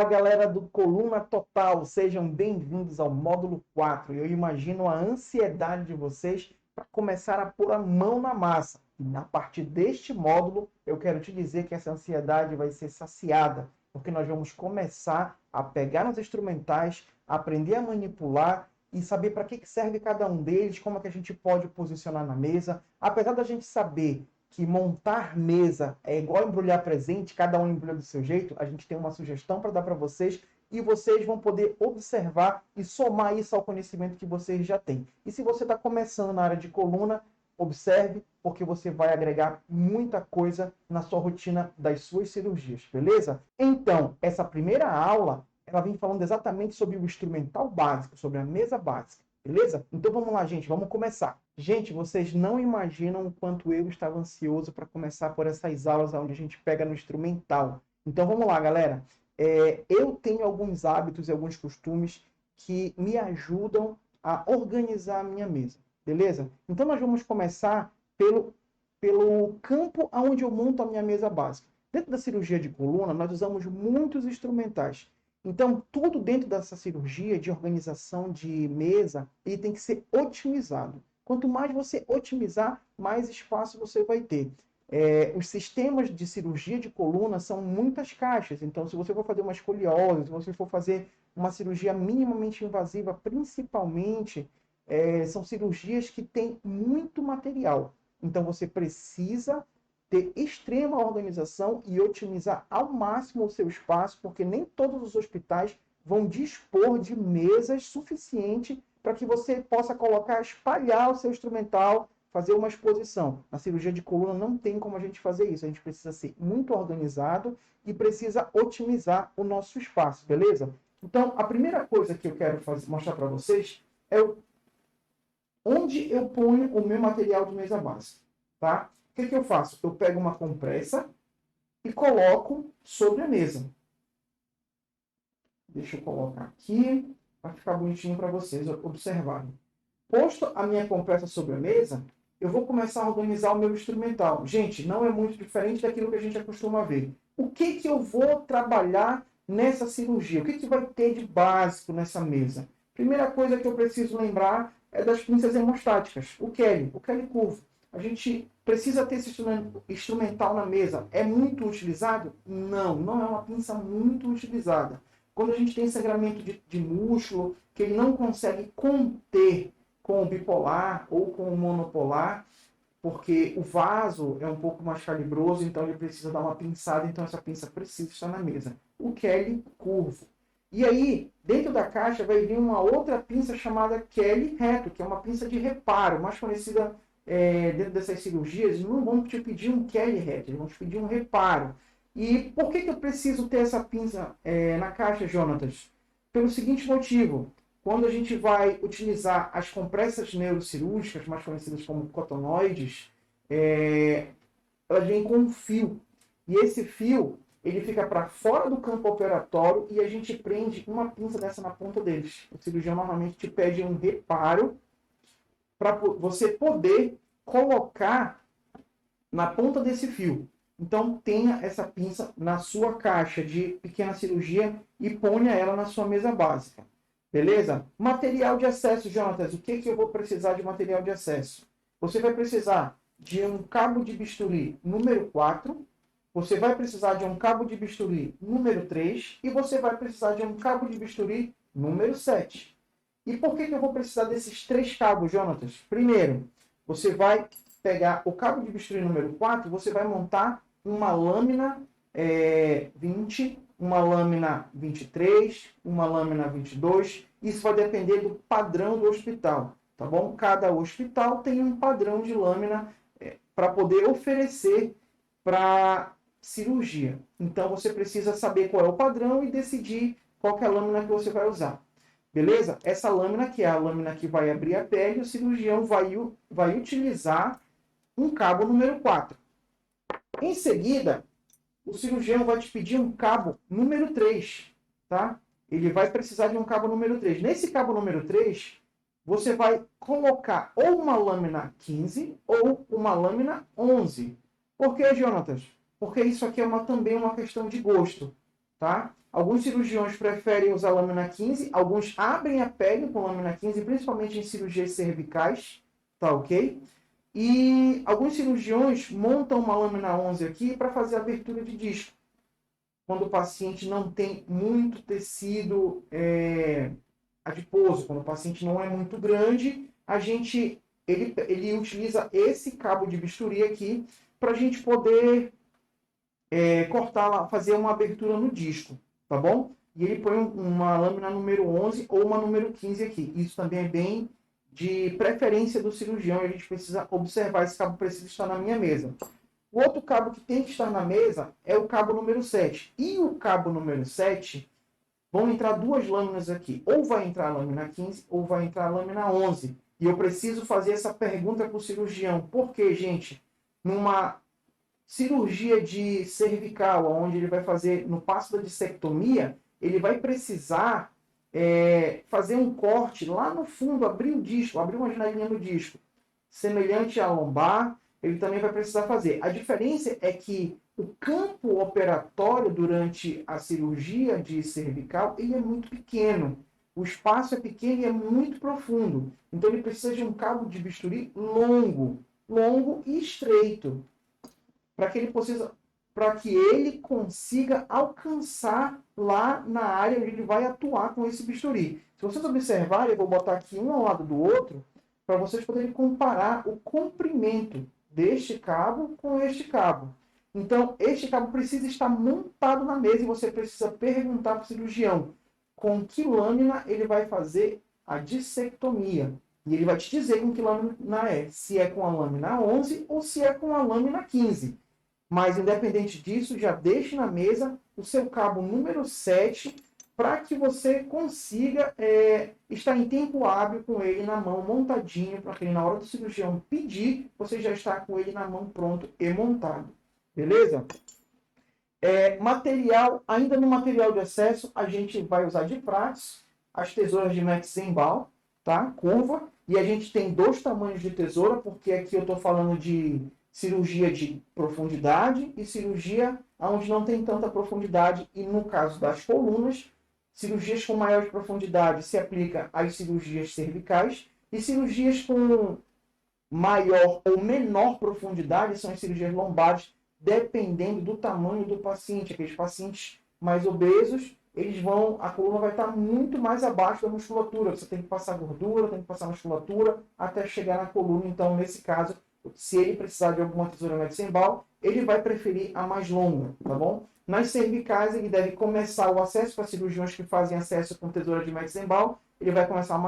Fala galera do Coluna Total, sejam bem-vindos ao módulo 4. Eu imagino a ansiedade de vocês para começar a pôr a mão na massa. E a partir deste módulo, eu quero te dizer que essa ansiedade vai ser saciada, porque nós vamos começar a pegar nos instrumentais, aprender a manipular e saber para que serve cada um deles, como é que a gente pode posicionar na mesa. Apesar da gente saber que montar mesa é igual embrulhar presente, cada um embrulha do seu jeito, a gente tem uma sugestão para dar para vocês e vocês vão poder observar e somar isso ao conhecimento que vocês já têm. E se você está começando na área de coluna, observe, porque você vai agregar muita coisa na sua rotina das suas cirurgias, beleza? Então, essa primeira aula, ela vem falando exatamente sobre o instrumental básico, sobre a mesa básica. Beleza? Então vamos lá, gente, vamos começar. Gente, vocês não imaginam o quanto eu estava ansioso para começar por essas aulas onde a gente pega no instrumental. Então vamos lá, galera. Eu tenho alguns hábitos e alguns costumes que me ajudam a organizar a minha mesa, beleza? Então nós vamos começar pelo campo onde eu monto a minha mesa básica. Dentro da cirurgia de coluna, nós usamos muitos instrumentais. Então, tudo dentro dessa cirurgia de organização de mesa, ele tem que ser otimizado. Quanto mais você otimizar, mais espaço você vai ter. Os sistemas de cirurgia de coluna são muitas caixas. Então, se você for fazer uma escoliose, se você for fazer uma cirurgia minimamente invasiva, principalmente, são cirurgias que têm muito material. Então, você precisa ter extrema organização e otimizar ao máximo o seu espaço, porque nem todos os hospitais vão dispor de mesas suficiente para que você possa colocar, espalhar o seu instrumental, fazer uma exposição. Na cirurgia de coluna não tem como a gente fazer isso. A gente precisa ser muito organizado e precisa otimizar o nosso espaço, beleza? Então, a primeira coisa que eu quero mostrar para vocês é onde eu ponho o meu material de mesa básica, tá? O que eu faço? Eu pego uma compressa e coloco sobre a mesa. Deixa eu colocar aqui, para ficar bonitinho para vocês observarem. Posto a minha compressa sobre a mesa, eu vou começar a organizar o meu instrumental. Gente, não é muito diferente daquilo que a gente acostuma ver. O que eu vou trabalhar nessa cirurgia? O que vai ter de básico nessa mesa? Primeira coisa que eu preciso lembrar é das pinças hemostáticas. O Kelly curvo. A gente precisa ter esse instrumental na mesa. É muito utilizado? Não, não é uma pinça muito utilizada. Quando a gente tem sangramento de músculo, que ele não consegue conter com o bipolar ou com o monopolar, porque o vaso é um pouco mais calibroso, então ele precisa dar uma pinçada, então essa pinça precisa estar na mesa. O Kelly curvo. E aí, dentro da caixa vai vir uma outra pinça chamada Kelly reto, que é uma pinça de reparo, mais conhecida dentro dessas cirurgias. Não vão te pedir um Kelly reto, eles vão te pedir um reparo. E por que eu preciso ter essa pinça na caixa, Jonatas? Pelo seguinte motivo: quando a gente vai utilizar as compressas neurocirúrgicas, mais conhecidas como cotonoides, elas vêm com um fio. E esse fio, ele fica para fora do campo operatório e a gente prende uma pinça dessa na ponta deles. O cirurgião normalmente te pede um reparo para você poder colocar na ponta desse fio. Então, tenha essa pinça na sua caixa de pequena cirurgia e ponha ela na sua mesa básica. Beleza? Material de acesso, Jonatas. O que eu vou precisar de material de acesso? Você vai precisar de um cabo de bisturi número 4, você vai precisar de um cabo de bisturi número 3 e você vai precisar de um cabo de bisturi número 7. E por que eu vou precisar desses 3 cabos, Jonatas? Primeiro, você vai pegar o cabo de bisturi número 4 e você vai montar uma lâmina 20, uma lâmina 23, uma lâmina 22. Isso vai depender do padrão do hospital, tá bom? Cada hospital tem um padrão de lâmina para poder oferecer para cirurgia. Então, você precisa saber qual é o padrão e decidir qual é a lâmina que você vai usar. Beleza? Essa lâmina, que é a lâmina que vai abrir a pele, o cirurgião vai utilizar um cabo número 4. Em seguida, o cirurgião vai te pedir um cabo número 3, tá? Ele vai precisar de um cabo número 3. Nesse cabo número 3, você vai colocar ou uma lâmina 15 ou uma lâmina 11. Por que, Jonatas? Porque isso aqui é também uma questão de gosto. tá? Alguns cirurgiões preferem usar lâmina 15, alguns abrem a pele com lâmina 15, principalmente em cirurgias cervicais, tá ok? E alguns cirurgiões montam uma lâmina 11 aqui para fazer a abertura de disco. Quando o paciente não tem muito tecido adiposo, quando o paciente não é muito grande, ele utiliza esse cabo de bisturi aqui para a gente poder cortar, fazer uma abertura no disco, tá bom? E ele põe uma lâmina número 11 ou uma número 15 aqui. Isso também é bem de preferência do cirurgião, e a gente precisa observar, esse cabo precisa estar na minha mesa. O outro cabo que tem que estar na mesa é o cabo número 7. E o cabo número 7, vão entrar duas lâminas aqui. Ou vai entrar a lâmina 15 ou vai entrar a lâmina 11. E eu preciso fazer essa pergunta para o cirurgião. Por quê, gente? Numa cirurgia de cervical, onde ele vai fazer, no passo da dissectomia, ele vai precisar fazer um corte lá no fundo, abrir o disco, abrir uma janelinha no disco, semelhante à lombar, ele também vai precisar fazer. A diferença é que o campo operatório durante a cirurgia de cervical, ele é muito pequeno. O espaço é pequeno e é muito profundo. Então ele precisa de um cabo de bisturi longo e estreito, para que ele consiga alcançar lá na área onde ele vai atuar com esse bisturi. Se vocês observarem, eu vou botar aqui um ao lado do outro, para vocês poderem comparar o comprimento deste cabo com este cabo. Então, este cabo precisa estar montado na mesa e você precisa perguntar para o cirurgião com que lâmina ele vai fazer a dissectomia. E ele vai te dizer com que lâmina é, se é com a lâmina 11 ou se é com a lâmina 15. Mas, independente disso, já deixe na mesa o seu cabo número 7 para que você consiga estar em tempo hábil com ele na mão, montadinho, para que na hora do cirurgião pedir, você já está com ele na mão pronto e montado. Beleza? Material, ainda no material de acesso, a gente vai usar de pratos as tesouras de Metzenbaum, tá? Curva. E a gente tem dois tamanhos de tesoura, porque aqui eu estou falando de cirurgia de profundidade e cirurgia onde não tem tanta profundidade. E no caso das colunas, cirurgias com maior profundidade se aplica às cirurgias cervicais e cirurgias com maior ou menor profundidade são as cirurgias lombares, dependendo do tamanho do paciente. Aqueles pacientes mais obesos, a coluna vai estar muito mais abaixo da musculatura. Você tem que passar gordura, tem que passar musculatura até chegar na coluna. Então, nesse caso, se ele precisar de alguma tesoura Metzenbaum, ele vai preferir a mais longa, tá bom? Nas cervicais, ele deve começar o acesso para cirurgiões que fazem acesso com tesoura de Metzenbaum. Ele vai começar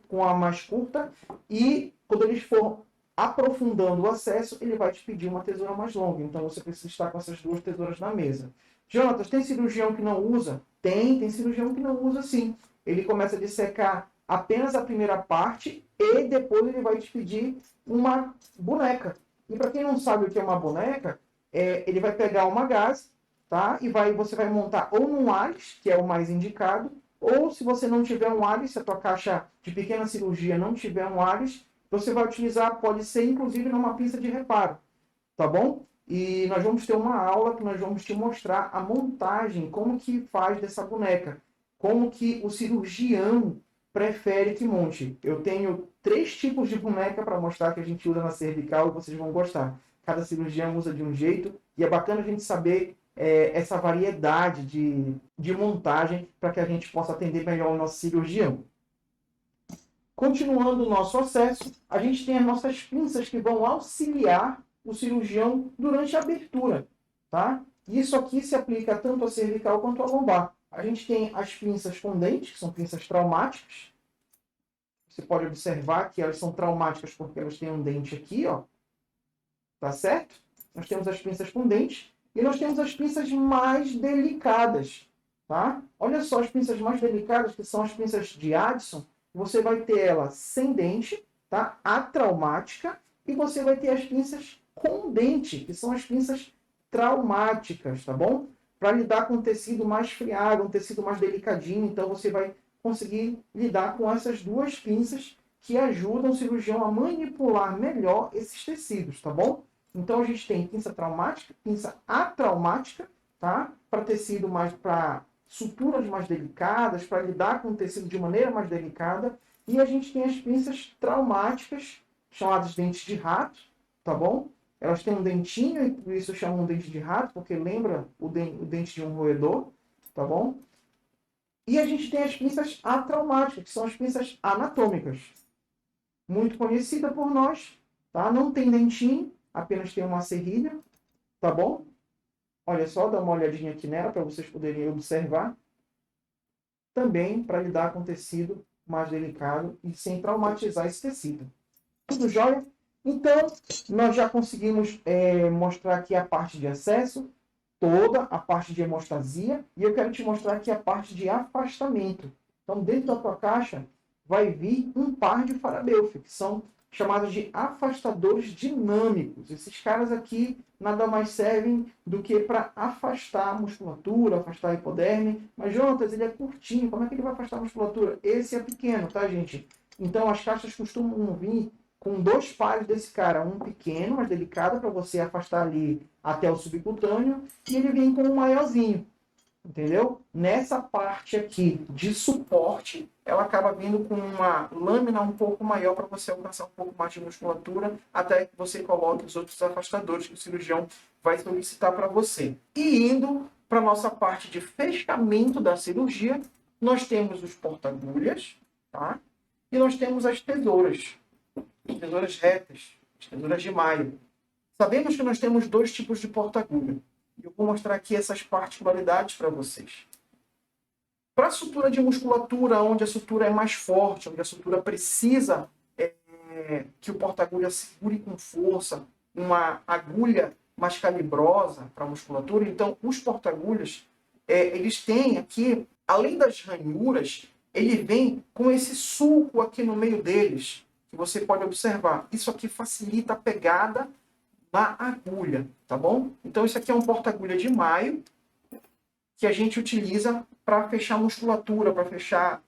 com a mais curta e quando eles for aprofundando o acesso, ele vai te pedir uma tesoura mais longa. Então, você precisa estar com essas duas tesouras na mesa. Jonatas, tem cirurgião que não usa? Tem cirurgião que não usa sim. Ele começa a dissecar apenas a primeira parte e depois ele vai te pedir uma boneca. E para quem não sabe o que é uma boneca, ele vai pegar uma gaze, tá? E você vai montar ou num ALICE, que é o mais indicado, ou se você não tiver um ALICE, se a tua caixa de pequena cirurgia não tiver um ALICE, você vai utilizar, pode ser inclusive numa pinça de reparo, tá bom? E nós vamos ter uma aula que nós vamos te mostrar a montagem, como que faz dessa boneca, como que o cirurgião prefere que monte. Eu tenho 3 tipos de boneca para mostrar que a gente usa na cervical e vocês vão gostar. Cada cirurgião usa de um jeito e é bacana a gente saber essa variedade de montagem para que a gente possa atender melhor o nosso cirurgião. Continuando o nosso acesso, a gente tem as nossas pinças que vão auxiliar o cirurgião durante a abertura, tá? Isso aqui se aplica tanto à cervical quanto à lombar. A gente tem as pinças com dente, que são pinças traumáticas. Você pode observar que elas são traumáticas porque elas têm um dente aqui, ó. Tá certo? Nós temos as pinças com dente e nós temos as pinças mais delicadas, tá? Olha só as pinças mais delicadas, que são as pinças de Addison. Você vai ter ela sem dente, tá? Atraumática. E você vai ter as pinças com dente, que são as pinças traumáticas, tá bom? Para lidar com um tecido mais friado, um tecido mais delicadinho. Então, você vai conseguir lidar com essas duas pinças que ajudam o cirurgião a manipular melhor esses tecidos, tá bom? Então, a gente tem pinça traumática, pinça atraumática, tá? Para tecido mais, para suturas mais delicadas, para lidar com o tecido de maneira mais delicada. E a gente tem as pinças traumáticas, chamadas dentes de rato, tá bom? Elas têm um dentinho, e por isso chamam dente de rato, porque lembra o dente de um roedor, tá bom? E a gente tem as pinças atraumáticas, que são as pinças anatômicas. Muito conhecida por nós, tá? Não tem dentinho, apenas tem uma serrilha, tá bom? Olha só, dá uma olhadinha aqui nela para vocês poderem observar. Também para lidar com tecido mais delicado e sem traumatizar esse tecido. Tudo jóia? Então, nós já conseguimos mostrar aqui a parte de acesso, toda a parte de hemostasia, e eu quero te mostrar aqui a parte de afastamento. Então, dentro da tua caixa, vai vir um par de Farabeuf, que são chamados de afastadores dinâmicos. Esses caras aqui nada mais servem do que para afastar a musculatura, afastar a hipoderme. Mas, Jonas, ele é curtinho, como é que ele vai afastar a musculatura? Esse é pequeno, tá, gente? Então, as caixas costumam vir com 2 pares desse cara, um pequeno, mais delicado, para você afastar ali até o subcutâneo, e ele vem com um maiorzinho, entendeu? Nessa parte aqui de suporte, ela acaba vindo com uma lâmina um pouco maior para você alcançar um pouco mais de musculatura, até que você coloque os outros afastadores que o cirurgião vai solicitar para você. E indo para a nossa parte de fechamento da cirurgia, nós temos os porta-agulhas, tá? E nós temos as tesouras retas, as tesouras de maio. Sabemos que nós temos 2 tipos de porta-agulha. Eu vou mostrar aqui essas particularidades para vocês. Para a sutura de musculatura, onde a sutura é mais forte, onde a sutura precisa que o porta-agulha segure com força, uma agulha mais calibrosa para a musculatura, então os porta-agulhas, eles têm aqui, além das ranhuras, ele vem com esse sulco aqui no meio deles, que você pode observar. Isso aqui facilita a pegada na agulha, tá bom? Então, isso aqui é um porta-agulha de maio, que a gente utiliza para fechar musculatura, para fechar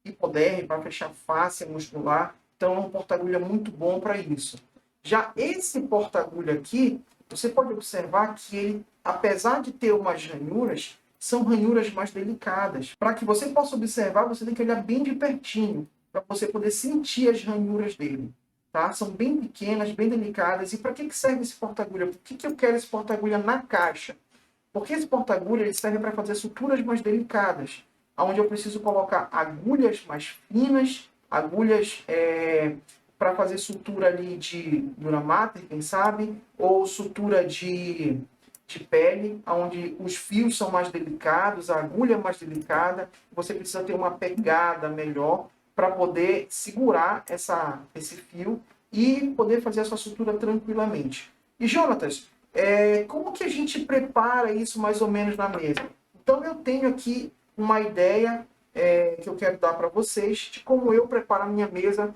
hipoderme, para fechar face muscular. Então, é um porta-agulha muito bom para isso. Já esse porta-agulha aqui, você pode observar que ele, apesar de ter umas ranhuras, são ranhuras mais delicadas. Para que você possa observar, você tem que olhar bem de pertinho, para você poder sentir as ranhuras dele. Tá? São bem pequenas, bem delicadas. E para que serve esse porta-agulha? Por que eu quero esse porta-agulha na caixa? Porque esse porta-agulha ele serve para fazer suturas mais delicadas, onde eu preciso colocar agulhas mais finas, agulhas para fazer sutura ali de duramatre, quem sabe, ou sutura de pele, onde os fios são mais delicados, a agulha é mais delicada, você precisa ter uma pegada melhor para poder segurar esse fio e poder fazer a sua sutura tranquilamente. E, Jonatas, como que a gente prepara isso mais ou menos na mesa? Então, eu tenho aqui uma ideia que eu quero dar para vocês de como eu preparo a minha mesa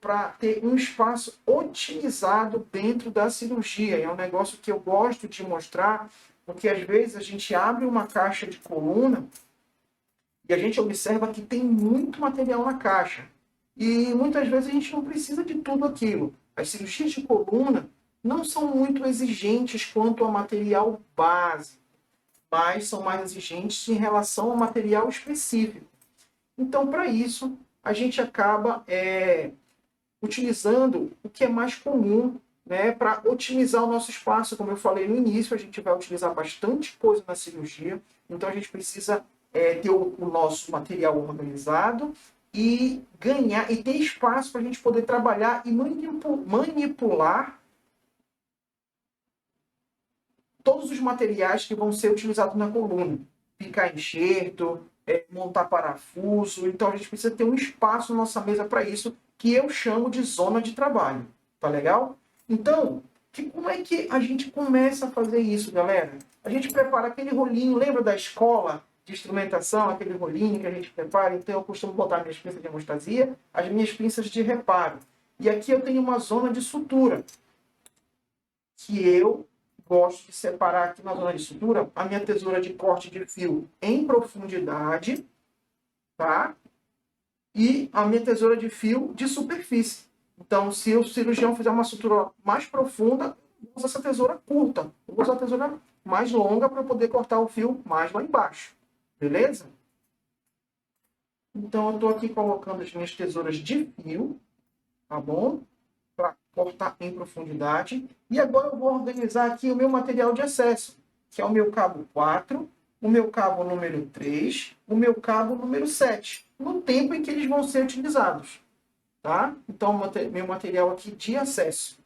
para ter um espaço otimizado dentro da cirurgia. É um negócio que eu gosto de mostrar, porque às vezes a gente abre uma caixa de coluna e a gente observa que tem muito material na caixa. E muitas vezes a gente não precisa de tudo aquilo. As cirurgias de coluna não são muito exigentes quanto ao material base, mas são mais exigentes em relação ao material específico. Então, para isso, a gente acaba utilizando o que é mais comum, né, para otimizar o nosso espaço. Como eu falei no início, a gente vai utilizar bastante coisa na cirurgia, então a gente precisa ter o nosso material organizado e ganhar e ter espaço para a gente poder trabalhar e manipular todos os materiais que vão ser utilizados na coluna. Picar enxerto, montar parafuso. Então a gente precisa ter um espaço na nossa mesa para isso, que eu chamo de zona de trabalho. Tá legal? Então, como é que a gente começa a fazer isso, galera? A gente prepara aquele rolinho, lembra da escola de instrumentação, aquele rolinho que a gente prepara? Então eu costumo botar minhas pinças de hemostasia, as minhas pinças de reparo. E aqui eu tenho uma zona de sutura, que eu gosto de separar aqui na zona de sutura a minha tesoura de corte de fio em profundidade, tá? E a minha tesoura de fio de superfície. Então, se o cirurgião fizer uma sutura mais profunda, eu vou usar essa tesoura curta. Eu vou usar a tesoura mais longa para poder cortar o fio mais lá embaixo. Beleza? Então, eu estou aqui colocando as minhas tesouras de fio, tá bom? Para cortar em profundidade. E agora eu vou organizar aqui o meu material de acesso, que é o meu cabo 4, o meu cabo número 3, o meu cabo número 7, no tempo em que eles vão ser utilizados. Tá? Então, meu material aqui de acesso.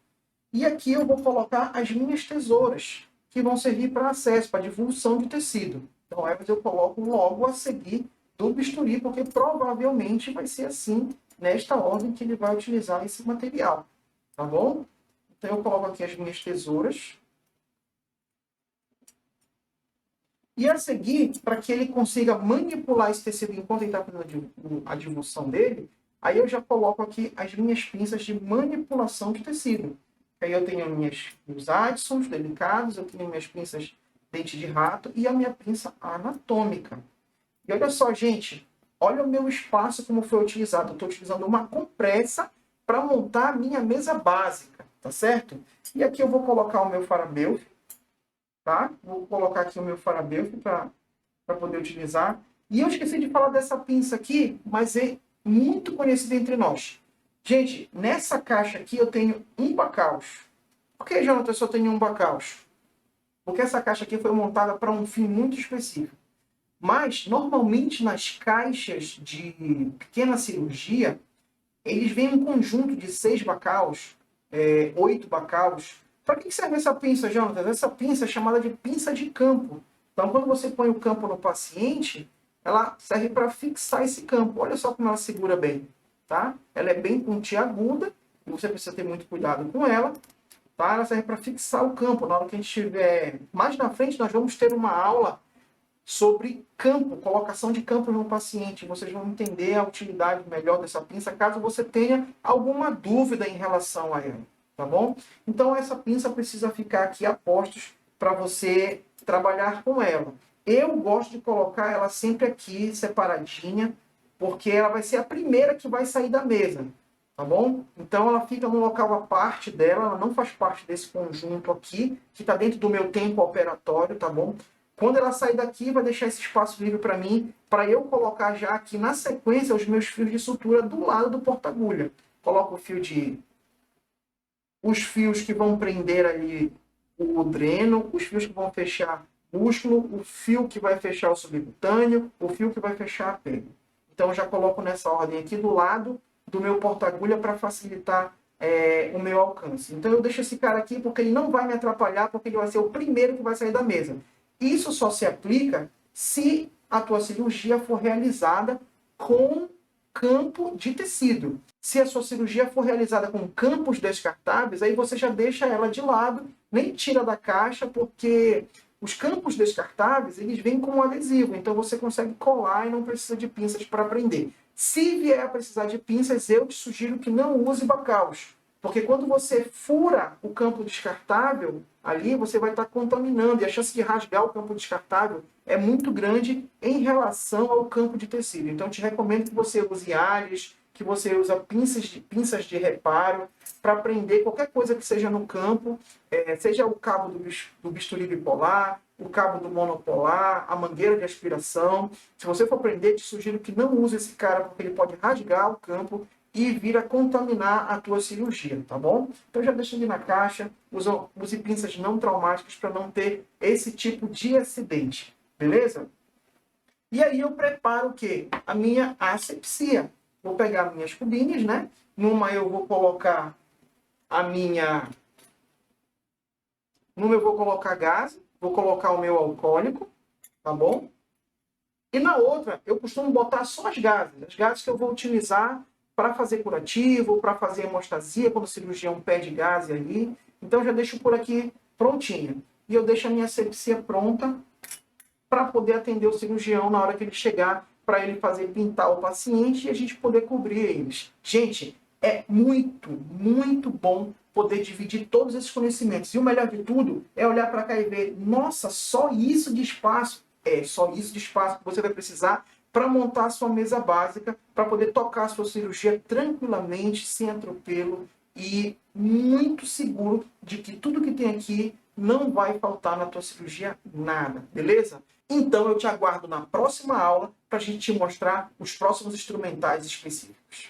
E aqui eu vou colocar as minhas tesouras, que vão servir para acesso, para divulsão de tecido. Então, essas eu coloco logo a seguir do bisturi, porque provavelmente vai ser assim, nesta ordem que ele vai utilizar esse material. Tá bom? Então, eu coloco aqui as minhas tesouras. E a seguir, para que ele consiga manipular esse tecido enquanto ele está fazendo a divulsão dele, aí eu já coloco aqui as minhas pinças de manipulação de tecido. Aí eu tenho meus Addisons delicados, eu tenho minhas pinças dente de rato e a minha pinça anatômica. E olha só, gente, olha o meu espaço como foi utilizado. Eu estou utilizando uma compressa para montar a minha mesa básica, tá certo? E aqui eu vou colocar o meu farabelf, tá? Vou colocar aqui o meu farabelf para poder utilizar. E eu esqueci de falar dessa pinça aqui, mas é muito conhecida entre nós. Gente, nessa caixa aqui eu tenho um bacaus. Por que, Jonathan, eu só tenho um bacaus? Porque essa caixa aqui foi montada para um fim muito específico. Mas, normalmente, nas caixas de pequena cirurgia, eles vêm um conjunto de 6 bacaus, 8 bacaus. Para que serve essa pinça, Jonathan? Essa pinça é chamada de pinça de campo. Então, quando você põe o campo no paciente, ela serve para fixar esse campo. Olha só como ela segura bem, tá? Ela é bem pontiaguda, e você precisa ter muito cuidado com ela, tá? Ela serve para fixar o campo. Na hora que a gente estiver mais na frente, nós vamos ter uma aula sobre campo, colocação de campo no paciente. Vocês vão entender a utilidade melhor dessa pinça, caso você tenha alguma dúvida em relação a ela, tá bom? Então, essa pinça precisa ficar aqui a postos para você trabalhar com ela. Eu gosto de colocar ela sempre aqui, separadinha, porque ela vai ser a primeira que vai sair da mesa, tá bom? Então, ela fica no local à parte dela, ela não faz parte desse conjunto aqui, que está dentro do meu tempo operatório, tá bom? Quando ela sair daqui, vai deixar esse espaço livre para mim, para eu colocar já aqui na sequência os meus fios de sutura do lado do porta-agulha. Coloco os fios que vão prender ali o dreno, os fios que vão fechar o músculo, o fio que vai fechar o subcutâneo, o fio que vai fechar a pele. Então, eu já coloco nessa ordem aqui do lado do meu porta-agulha para facilitar o meu alcance. Então, eu deixo esse cara aqui porque ele não vai me atrapalhar, porque ele vai ser o primeiro que vai sair da mesa. Isso só se aplica se a tua cirurgia for realizada com campo de tecido. Se a sua cirurgia for realizada com campos descartáveis, aí você já deixa ela de lado, nem tira da caixa, porque os campos descartáveis, eles vêm com um adesivo, então você consegue colar e não precisa de pinças para prender. Se vier a precisar de pinças, eu te sugiro que não use bacaus, porque quando você fura o campo descartável, ali você vai estar contaminando, e a chance de rasgar o campo descartável é muito grande em relação ao campo de tecido. Então, eu te recomendo que você use alhas, que você use pinças de reparo, para prender qualquer coisa que seja no campo, seja o cabo do bisturi bipolar, o cabo do monopolar, a mangueira de aspiração. Se você for prender, te sugiro que não use esse cara, porque ele pode rasgar o campo e vir a contaminar a tua cirurgia, tá bom? Então já deixa ali na caixa, use pinças não traumáticas para não ter esse tipo de acidente, beleza? E aí eu preparo o quê? A minha asepsia. Vou pegar minhas cubinhas, né? Numa eu vou colocar numa eu vou colocar gás, vou colocar o meu alcoólico, tá bom? E na outra, eu costumo botar só as gases que eu vou utilizar para fazer curativo, para fazer hemostasia, quando o cirurgião pede gás ali. Então, eu já deixo por aqui prontinho. E eu deixo a minha asepsia pronta para poder atender o cirurgião na hora que ele chegar, para ele fazer pintar o paciente e a gente poder cobrir eles. Gente, é muito, muito bom poder dividir todos esses conhecimentos. E o melhor de tudo é olhar para cá e ver, nossa, só isso de espaço. Só isso de espaço que você vai precisar para montar a sua mesa básica, para poder tocar a sua cirurgia tranquilamente, sem atropelo e muito seguro de que tudo que tem aqui não vai faltar na tua cirurgia nada, beleza? Então eu te aguardo na próxima aula para a gente te mostrar os próximos instrumentais específicos.